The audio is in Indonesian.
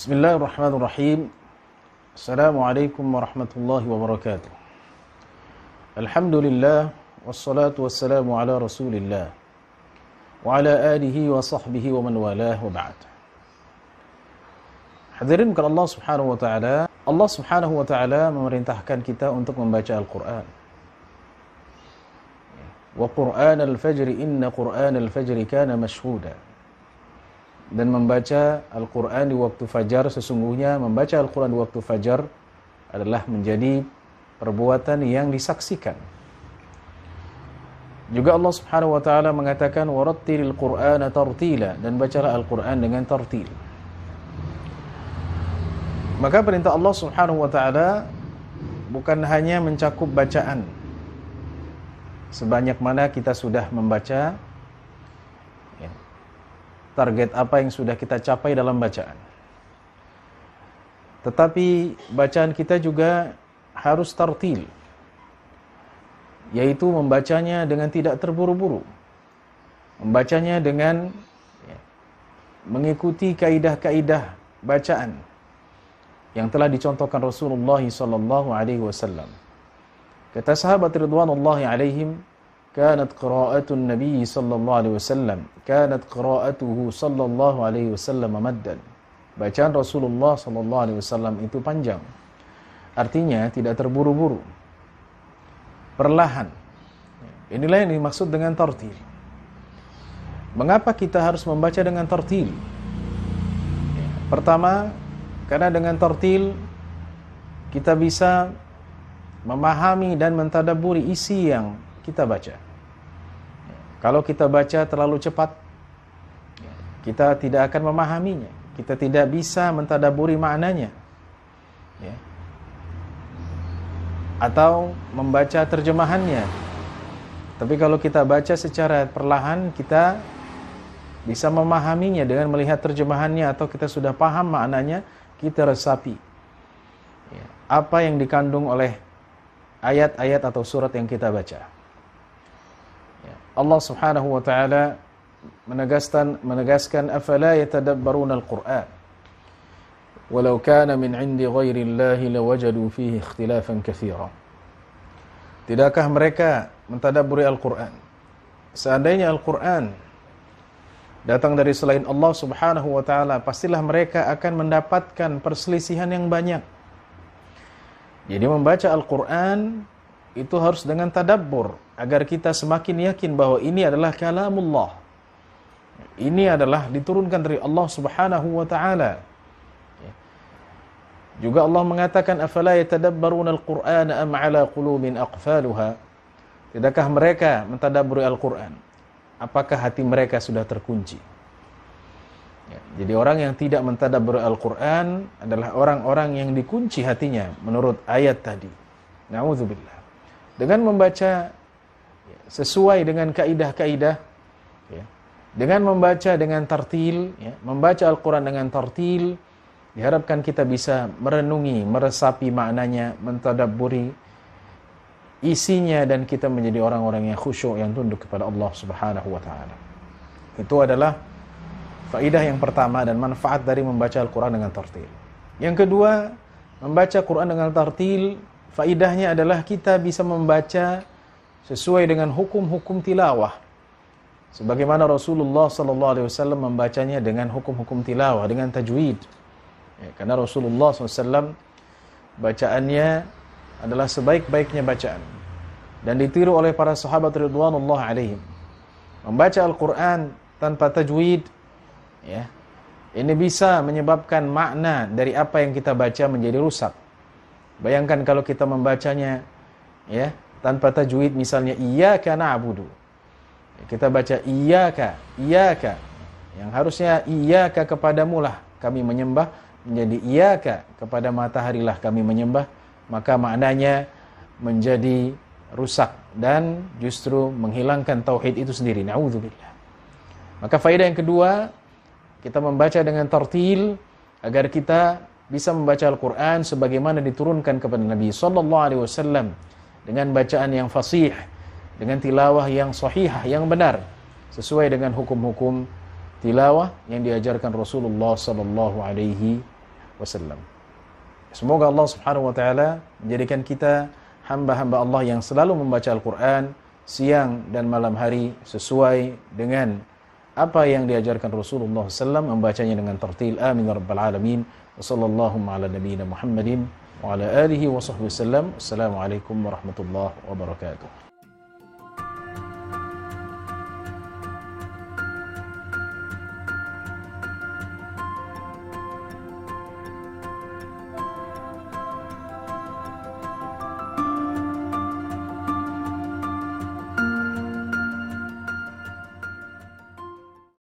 Bismillahirrahmanirrahim. Assalamualaikum warahmatullahi wabarakatuh. Alhamdulillah, wassalatu wassalamu ala rasulillah wa ala alihi wa sahbihi wa man walah wa ba'd. Hadirin bukan Allah subhanahu wa ta'ala. Allah subhanahu wa ta'ala memerintahkan kita untuk membaca Al-Quran. Wa Qur'an al-fajri inna Qur'an al-fajri kana mashhuda. Dan membaca Al-Quran di waktu fajar, sesungguhnya membaca Al-Quran di waktu fajar adalah menjadi perbuatan yang disaksikan. Juga Allah subhanahu wa ta'ala mengatakan warattilil Qur'ana tartila, dan bacalah Al-Quran dengan tartil. Maka perintah Allah subhanahu wa ta'ala bukan hanya mencakup bacaan sebanyak mana kita sudah membaca, target apa yang sudah kita capai dalam bacaan. Tetapi bacaan kita juga harus tartil, yaitu membacanya dengan tidak terburu-buru, membacanya dengan mengikuti kaidah-kaidah bacaan yang telah dicontohkan Rasulullah SAW. Kata sahabat ridwanullahi alaihim, كانت قراءة النبي صلى الله عليه وسلم كانت قراءته صلى الله عليه وسلم مدا. Bacaan Rasulullah sallallahu alaihi wasallam itu panjang. Artinya tidak terburu-buru, perlahan. Inilah yang dimaksud dengan tartil. Mengapa kita harus membaca dengan tartil? Pertama, karena dengan tartil kita bisa memahami dan mentadabburi isi yang kita baca. Kalau kita baca terlalu cepat, kita tidak akan memahaminya. Kita tidak bisa mentadabburi maknanya. Atau membaca terjemahannya. Tapi kalau kita baca secara perlahan, kita bisa memahaminya dengan melihat terjemahannya, atau kita sudah paham maknanya, kita resapi apa yang dikandung oleh ayat-ayat atau surat yang kita baca. Allah subhanahu wa ta'ala menegaskan afala yatadabbaruna al-Qur'an walau kana min 'indi ghairi Allahi lawajadu fihi ikhtilafan katsira. Tidakkah mereka mentadabburi Al-Qur'an? Seandainya Al-Qur'an datang dari selain Allah subhanahu wa ta'ala, pastilah mereka akan mendapatkan perselisihan yang banyak. Jadi membaca Al-Qur'an itu harus dengan tadabbur, agar kita semakin yakin bahwa ini adalah kalamullah. Ini adalah diturunkan dari Allah subhanahu wa ta'ala. Juga Allah mengatakan afala yatadabbaruna al-Qur'ana am ala qulubin aqfaluha. Tidakkah mereka mentadabburi Al-Qur'an? Apakah hati mereka sudah terkunci? Jadi orang yang tidak mentadabburi Al-Qur'an adalah orang-orang yang dikunci hatinya menurut ayat tadi. Na'udzubillah. Dengan membaca sesuai dengan kaidah-kaidah, dengan membaca dengan tartil, membaca Al-Quran dengan tartil, diharapkan kita bisa merenungi, meresapi maknanya, mentadabburi isinya, dan kita menjadi orang-orang yang khusyuk, yang tunduk kepada Allah subhanahu wa ta'ala. Itu adalah faidah yang pertama dan manfaat dari membaca Al-Quran dengan tartil. Yang kedua, membaca Quran dengan tartil, faidahnya adalah kita bisa membaca sesuai dengan hukum-hukum tilawah. Sebagaimana Rasulullah SAW membacanya dengan hukum-hukum tilawah, dengan tajwid. Karena Rasulullah SAW bacaannya adalah sebaik-baiknya bacaan. Dan ditiru oleh para sahabat ridwanullah alaihim. Membaca Al-Quran tanpa tajwid, ini bisa menyebabkan makna dari apa yang kita baca menjadi rusak. Bayangkan kalau kita membacanya tanpa tajwid, misalnya iyyaka na'budu. Kita baca iyyaka, yang harusnya iyyaka kepadamu lah kami menyembah, menjadi iyyaka kepada mataharilah kami menyembah, maka maknanya menjadi rusak dan justru menghilangkan tauhid itu sendiri. Na'udzubillah. Maka faedah yang kedua, kita membaca dengan tartil agar kita bisa membaca Al-Quran sebagaimana diturunkan kepada Nabi sallallahu alaihi wasallam, dengan bacaan yang fasih, dengan tilawah yang sahihah, yang benar, sesuai dengan hukum-hukum tilawah yang diajarkan Rasulullah sallallahu alaihi wasallam. Semoga Allah Subhanahu wa taala menjadikan kita hamba-hamba Allah yang selalu membaca Al-Qur'an siang dan malam hari sesuai dengan apa yang diajarkan Rasulullah SAW, membacanya dengan tartil. Amin ya rabbal alamin. Wa sallallahu ala nabiyyina Muhammadin wa ala alihi wa sahbihi wasallam. Assalamualaikum warahmatullahi wabarakatuh.